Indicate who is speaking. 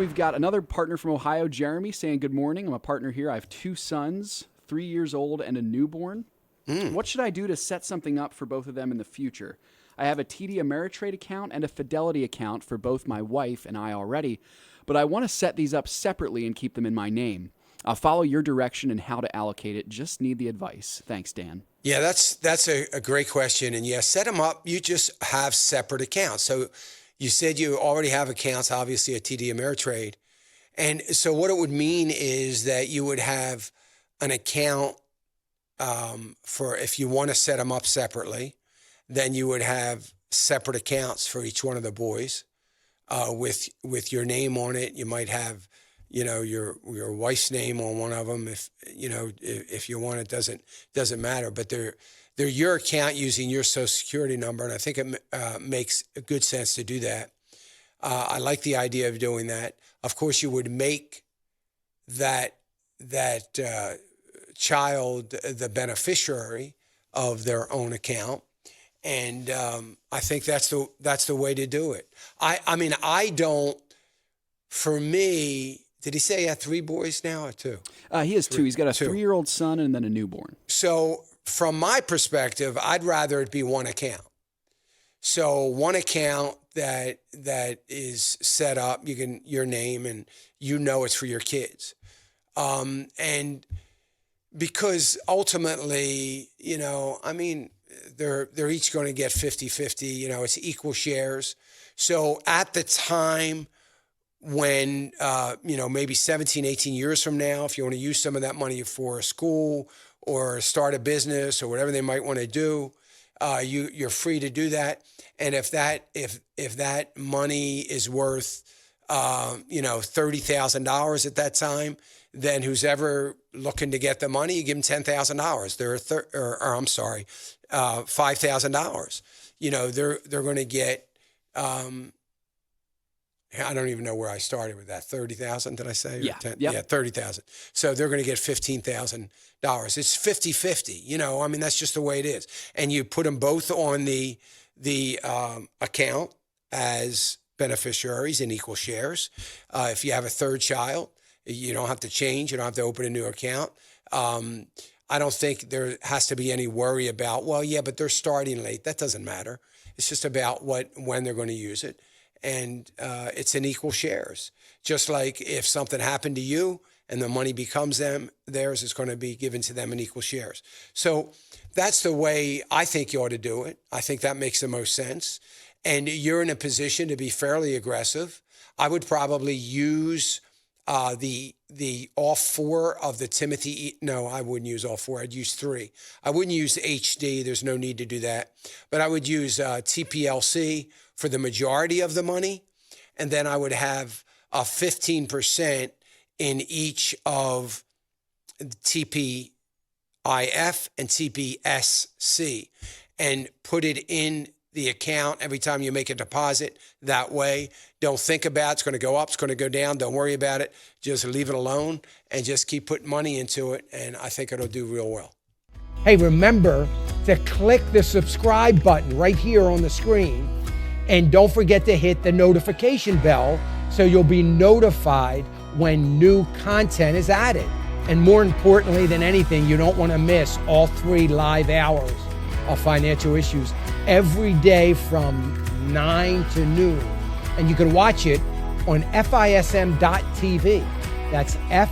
Speaker 1: we've got another partner from Ohio, Jeremy, saying good morning. I'm a partner here. I have 2 sons, 3 years old and a newborn. What should I do to set something up for both of them in the future? I have a TD Ameritrade account and a Fidelity account for both my wife and I already, but I want to set these up separately and keep them in my name. I'll follow your direction and how to allocate it. Just need the advice. Thanks, Dan.
Speaker 2: Yeah, that's a great question. And yeah, set them up. You just have separate accounts. So you said you already have accounts, obviously at TD Ameritrade. And so what it would mean is that you would have an account for if you want to set them up separately, then you would have separate accounts for each one of the boys with your name on it. You might have, your wife's name on one of them. If you want, it doesn't matter. But they're your account using your Social Security number, and I think it makes a good sense to do that. I like the idea of doing that. Of course, you would make that child the beneficiary of their own account, and I think that's the way to do it. I mean, I don't. For me, did he say he had 3 boys now or 2?
Speaker 1: He has 2. He's got a 3-year-old son and then a newborn.
Speaker 2: So from my perspective, I'd rather it be one account. So one account that is set up, your name, and it's for your kids. And because ultimately, they're each going to get 50-50, it's equal shares. So at the time when, maybe 17, 18 years from now, if you want to use some of that money for a school or start a business or whatever they might want to do, you're free to do that. And if that money is worth, $30,000 at that time, then who's ever looking to get the money, you give them $10,000. They're $5,000. They're going to get. I don't even know where I started with that. 30,000, did I say?
Speaker 1: Yeah.
Speaker 2: 10? Yeah, 30,000. So they're going to get $15,000. It's 50-50. That's just the way it is. And you put them both on the account as beneficiaries in equal shares. If you have a third child, you don't have to change. You don't have to open a new account. I don't think there has to be any worry about, but they're starting late. That doesn't matter. It's just about when they're going to use it. And it's in equal shares. Just like if something happened to you and the money becomes theirs, it's going to be given to them in equal shares. So that's the way I think you ought to do it. I think that makes the most sense. And you're in a position to be fairly aggressive. I would probably use the all 4 of the Timothy. No, I wouldn't use all 4. I'd use 3. I wouldn't use HD. There's no need to do that. But I would use TPLC for the majority of the money. And then I would have 15% in each of TPIF and TPSC and put it in the account every time you make a deposit. That way, don't think about it's going to go up, it's going to go down. Don't worry about it. Just leave it alone and just keep putting money into it. And I think it'll do real well.
Speaker 3: Hey, remember to click the subscribe button right here on the screen. And don't forget to hit the notification bell so you'll be notified when new content is added. And more importantly than anything, you don't want to miss all 3 live hours of Financial Issues every day from 9 to noon. And you can watch it on FISM.tv. That's FISM.tv.